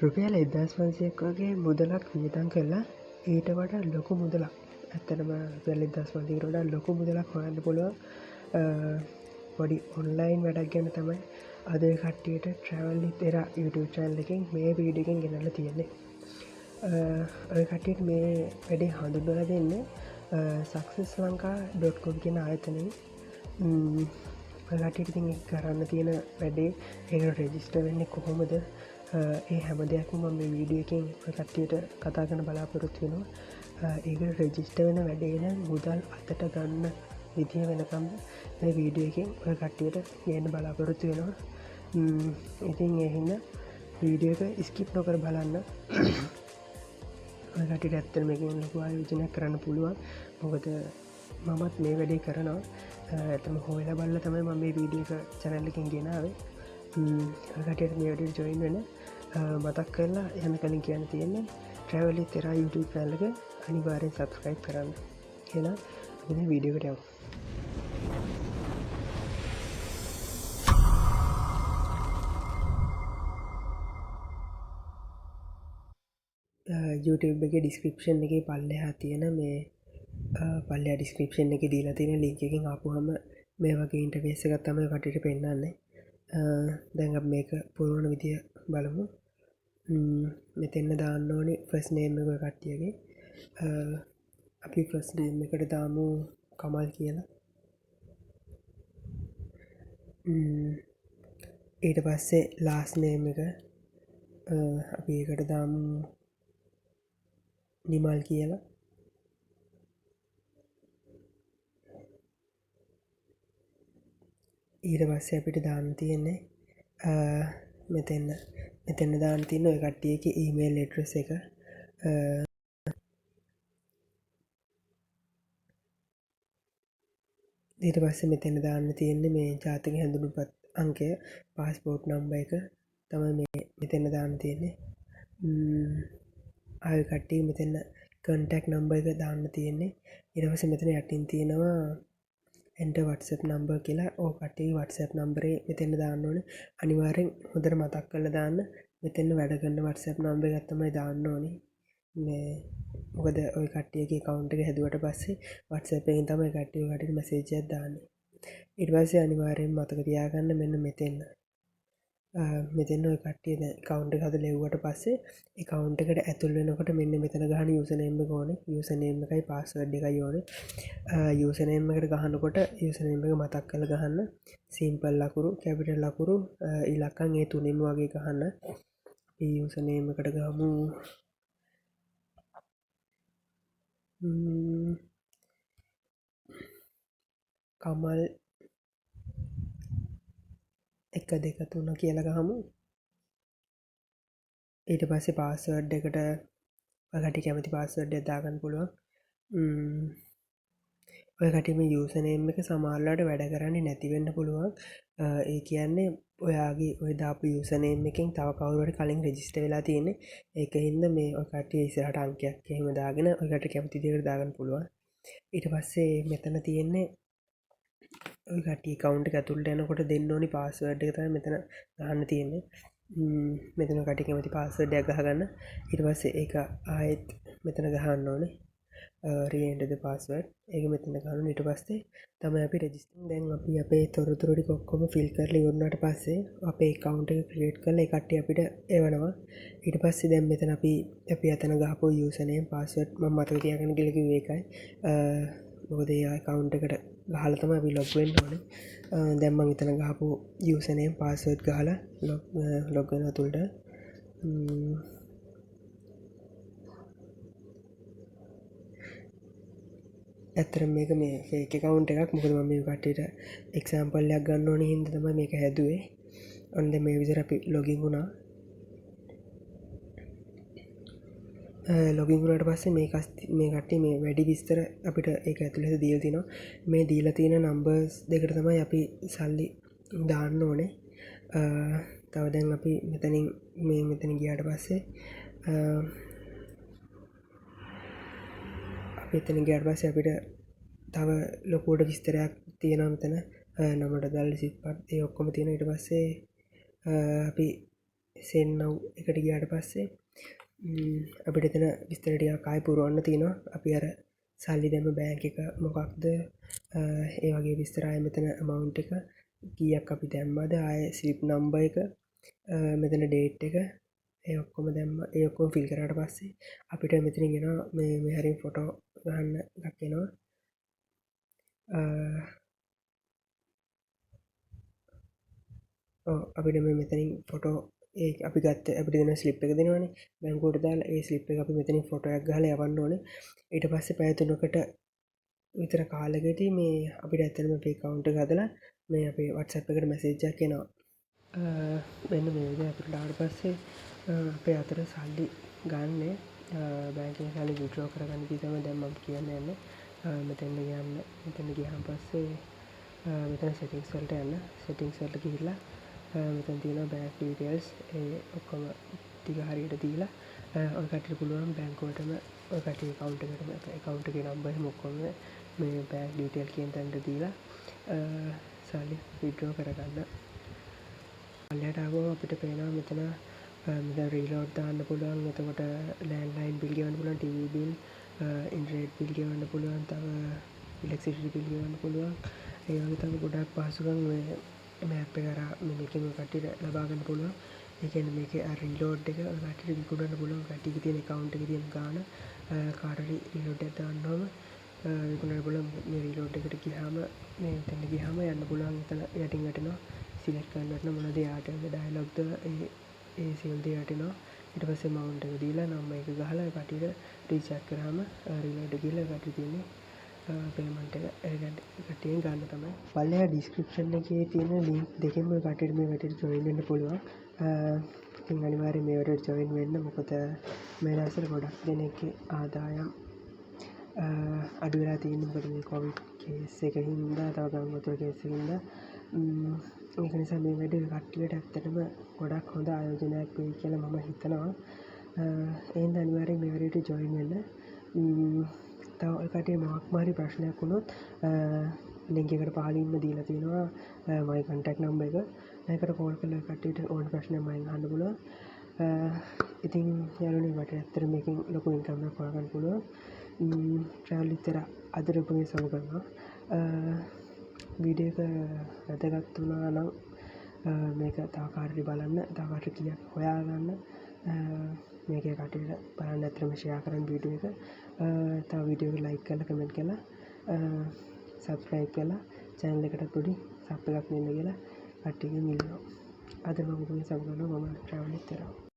රුපියල් 1500ක් වගේ මුදලක් වියදම් කරලා ඊට වඩා ලොකු මුදලක් ඇත්තටම රුපියල් 1500කට වඩා ලොකු මුදලක් හොයන්න පුළුවන් පොඩි ඔන්ලයින් වැඩක් ගැන තමයි අද කට්ටියට ට්‍රැවල් විත් එරා YouTube channel එකෙන් මේ වීඩියෝ එකෙන් ගෙනල්ලා තියෙන්නේ. ඔය කට්ටියට මේ වැඩේ හඳුන්වලා දෙන්නේ successlanka.com කියන ආයතනයෙන්. ඔය කට්ටියට ඉතින් කරන්න තියෙන වැඩේ ඒකට රෙජිස්ටර් වෙන්නේ කොහොමද? ඒ හැම දෙයක්ම මම මේ වීඩියෝ එකෙන් ඔය කට්ටියට කතා කරන්න බලාපොරොත්තු වෙනවා. ඒකට රෙජිස්ටර් වෙන වැඩේ නම් මුදල් අතට ගන්න විදිය වෙනකම් මේ වීඩියෝ එකෙන් ඔය කට්ටියට කියන්න බලාපොරොත්තු වෙනවා. ඉතින් ඒ හින්දා වීඩියෝ එක ස්කිප් නොකර බලන්න. ඔය කට්ටියට ඇත්තටම මේකෙන් ලොකු ආයෝජනයක් කරන්න පුළුවන්. මොකද මමත් මේ වැඩේ කරනවා. ඇත්තම හොයලා බලලා තමයි මම මේ වීඩියෝ එක channel එකෙන් ගෙනාවේ. ඔය කට්ටියට මේ වැඩේට join වෙන්න මතක් කරලා යන්න කලින් කියන්න තියෙන්නේ travel with Tera YouTube channel එක අනිවාර්යෙන් subscribe කරන්න. එහෙනම් අපි මේ වීඩියෝ එකට යමු. YouTube එකේ description එකේ පල්ලෙහා තියෙන මේ පල්ලෙහා description එකේ දීලා තියෙන link එකෙන් ආපුවම මේ වගේ interface එකක් තමයි කට්ටියට පෙන්නන්නේ. දැන් අපි මේක පුරවන විදිය බලමු. මෙතෙන්න දාන්න ඕනේ ෆස්ට් නේම් එක කට්ටියගේ. අපි ෆස්ට් නේම් එකට දාමු කමල් කියලා. ඊට පස්සේ ලාස්ට් නේම් එක අපි ඒකට දාමු නිමල් කියලා. ඊට පස්සේ අපිට දාන්න තියෙන්නේ මෙතෙන්න දාන්න තියෙන ඔය කට්ටියගේ ඊමේල් ඇඩ්‍රස් එක. ඊට පස්සේ මෙතෙන්න දාන්න තියෙන්නේ මේ ජාතික හැඳුනුම්පත් අංකය, පාස්පෝර්ට් නම්බර් එක තමයි මේ මෙතෙන්න දාන්න තියෙන්නේ. ආයෙ කට්ටිය මෙතෙන්න contact number එක දාන්න තියෙන්නේ. ඊට පස්සේ මෙතන යටින් තියෙනවා enter WhatsApp number කියලා. ඕක කට්ටියගේ WhatsApp number එක මෙතෙන්න දාන්න ඕනේ. අනිවාර්යෙන් හොඳට මතක් කරලා දාන්න. මෙතෙන්න වැඩ කරන WhatsApp number එකක් තමයි දාන්න ඕනේ. මේ මොකද ඔය කට්ටියගේ account එක හැදුවට පස්සේ WhatsApp එකෙන් තමයි කට්ටිය ඔයාලට message එකක් දාන්නේ. ඊට පස්සේ අනිවාර්යෙන් මතක තියාගන්න මෙන්න මෙතෙන්න ඔය කට්ටිය දැන් account එක හදලා එව්වට පස්සේ account එකට ඇතුල් වෙනකොට මෙන්න මෙතන ගහන username එක ඕනේ. username එකයි password එකයි ඕනේ. username එකට ගහනකොට username එක මතක් කරලා ගහන්න. simple ලකුණු, capital ලකුණු, ඉලක්කම් ඒ තුනෙන්ම වගේ ගහන්න. අපි username එකට ගමු කමල් 1 2 3 කියලා ගහමු. ඊට පස්සේ පාස්වර්ඩ් එකට ඔයාලට කැමති පාස්වර්ඩ් එක දාගන්න පුළුවන්. ඔය කට්ටිය මේ යූසර්නේම් එක සමහරවිට වැඩ කරන්නේ නැති වෙන්න පුළුවන්. ඒ කියන්නේ ඔයාගේ ඔය දාපු යූසර්නේම් එකෙන් තව කවුරු හරි කලින් රෙජිස්ටර් වෙලා තියෙන්නේ. ඒකින්ද මේ ඔය කට්ටිය ඉස්සරහට අංකයක් එහෙම දාගෙන ඔයාලට කැමති දේකට දාගන්න පුළුවන්. ඊට පස්සේ මෙතන තියෙන්නේ ඔය කට්ටිය account එක ඇතුළට යනකොට දෙන්න ඕනි පාස්වර්ඩ් එක තමයි මෙතන දාන්න තියෙන්නේ. මෙතන කට්ටිය කැමති පාස්වර්ඩ් එකක් ගහගන්න. ඊට පස්සේ ඒක ආයෙත් මෙතන ගහන්න ඕනේ. re-enter the password. ඒක මෙතන ගන්න. ඊට පස්සේ තමයි අපි register. දැන් අපි අපේ තොරතුරු ටික ඔක්කොම fill කරලා ඉවරනාට පස්සේ අපේ account එක create කරලා ඒ කට්ටිය අපිට එවනවා. ඊට පස්සේ දැන් මෙතන අපි අතන ගහපු username password මම මතක තියාගන්න කියලා කිව්වේ ඒකයි. මොකද ඒ account එකට ගහලා තමයි අපි log වෙන්න ඕනේ. දැන් මම එතන ගහපු username password ගහලා log වෙනවා තුලට. ඇත්තටම මේක මේ fake account එකක්. මොකද මම මේ කට්ටියට example එකක් ගන්න ඕනේ හින්දා තමයි මේක හැදුවේ. ඔන්න දැන් මේ විදිහට අපි login වුණා. login වුණාට පස්සේ මේ කට්ටිය මේ වැඩි විස්තර අපිට ඒක ඇතුළේ දීලා තිනවා. මේ දීලා තියෙන numbers දෙකට තමයි අපි සල්ලි දාන්න ඕනේ. තව දැන් අපි මෙතනින් ගියාට පස්සේ එතන ගියාට පස්සේ අපිට තව ලොකුවට විස්තරයක් තියෙනවා මෙතන. නමට දාලා සිත්පත් ඒ ඔක්කොම තියෙනවා. ඊට පස්සේ අපි සෙන්නව් එකට ගියාට පස්සේ අපිට එතන විස්තර ටිකක් ආයෙ පුරවන්න තියෙනවා. අපි අර සල්ලි දැම්ම බෑන්ක් එක මොකක්ද ඒ වගේ විස්තර ආයෙ මෙතන amount එක කීයක් අපි දැම්මද ආයෙ ස්ලිප් නම්බර් එක මෙතන ඩේට් එක ඒ ඔක්කොම දැම්ම ඒ ඔක්කොම ෆිල් කරාට පස්සේ අපිට මෙතනින් එනවා මේ හරින් ෆොටෝ ගන්න එකක් එනවා. අපිට මෙතනින් ෆොටෝ ඒ අපි ගත්ත අපිට දෙන ස්ලිප් එක දෙනවනේ බැංකුවට දාලා ඒ ස්ලිප් එක අපි මෙතනින් ෆොටෝ එකක් ගහලා යවන්න ඕනේ. ඊට පස්සේ පැය 3කට විතර කාලෙකදී මේ අපිට ඇත්තටම අපේ account එක හදලා මේ අපේ WhatsApp එකට මැසේජ් එකක් එනවා. මෙන්න මේ විදිහට අපිට ආවට පස්සේ අපේ අතට සල්ලි ගන්න බැංකුවෙන් සල්ලි withdraw කරගන්න කිව්වම දැන් මම කියන්න යන්නේ මෙතන ගියාන් පස්සේ මෙතන settings වලට යන්න settings වලට ගිහිල්ලා මෙතන තියෙනවා bank details ඒ ඔක්කොම ටික හරියට දීලා ඔය කට්ටියට පුළුවන් බැංකුවටම ඔය කට්ටිය account එකේ number එහෙම ඔක්කොම මේ bank detail කියන තැනට දීලා සල්ලි withdraw කරගන්න. පල්ලෙහාට ආවම අපිට පේනවා මෙතන රීලෝඩ් දාන්න පුළුවන්. එතකොට ලෑන්ඩ්ලයින් බිල් ගෙවන්න පුළුවන්, ටීවී බිල්, ඉන්ටර්නෙට් බිල් ගෙවන්න පුළුවන්, තව ඉලෙක්ට්‍රිසිටි බිල් ගෙවන්න පුළුවන්. ඒ වගේ තව ගොඩක් පහසුකම් මේ මෑප් එක කරා මේකෙන් කට්ටියට ලබා ගන්න පුළුවන්. ඒ කියන්නේ මේකේ රීලෝඩ් එක කට්ටියට විකුණන්න පුළුවන්. කට්ටියගේ තියෙන account එකේ තියෙන ගාණ කාටට රීලෝඩ් එක දාන්නවම විකුණන්න පුළුවන්. මේ රීලෝඩ් එකට ගියාම මේ එතන ගියාම යන්න පුළුවන්. එතන යටින් වැටෙනවා සිලෙක්ට් කරන්න වටන මොනවද යාට ඩයලොග්ද ඒ සියලු දේ වටිනවා. ඊට පස්සේ amount එක දීලා නම් එක ගහලා කට්ටියට රීචාර්ජ් කරාම රීලෝඩ් ගිහලා කට්ටිය තියෙන්නේ පේමන්ට් එක කට්ටියෙන් ගන්න තමයි. පල්ලෙහා ඩිස්ක්‍රිප්ෂන් එකේ තියෙන ලින්ක් දෙකෙන්ම කට්ටියට මේ වැඩේට ජොයින් වෙන්න පුළුවන්. ඉතින් අනිවාර්යෙන් මේ වැඩේට ජොයින් වෙන්න. මොකද මේ දවස්වල ගොඩක් දෙනෙක්ගේ ආදායම් අඩු වෙලා තියෙන්නේ. මොකද මේ කොවිඩ් කේස් එකකින් හින්දා තව ගම් වතුර කේස් එකකින් හින්දා ඒක නිසා මේ වැඩේ කට්ටියට ඇත්තටම ගොඩක් හොඳ ආයෝජනයක් වෙයි කියලා මම හිතනවා. එහෙනම් අනිවාර්යෙන් මේ වැඩේට ජොයින් වෙන්න. තව ඔය කට්ටිය මොකක්ම හරි ප්‍රශ්නයක් වුණොත් ලින්ක් එකට පහලින්ම දීලා තියෙනවා මගේ contact number එක. ඒකට කෝල් කරලා කට්ටියට ඕන ප්‍රශ්නයක් මගෙන් අහන්න පුළුවන්. ඉතින් යාළුවනේ මට ඇත්තට මේකෙන් ලොකු ඉන්කම් එකක් හොයාගන්න පුළුවන්. travel විතර අදට ඔබගේ සමු කරනවා. වීඩියෝ එක වැදගත් වුණා නම් මේක තව කාටරි බලන්න තව කාටරි කීයක් හොයාගන්න මේක කට්ටියට බලන්න ඇත්තටම ෂෙයා කරන්න වීඩියෝ එක. තව වීඩියෝ එක ලයික් කරලා කමෙන්ට් කරලා සබ්ස්ක්‍රයිබ් කරලා channel එකට පොඩි සබ් එකක් දෙන්න කියලා කට්ටියගෙන් ඉල්ලනවා. අද මම ඔබගේ සමු කරනවා. මම travel විතරයි.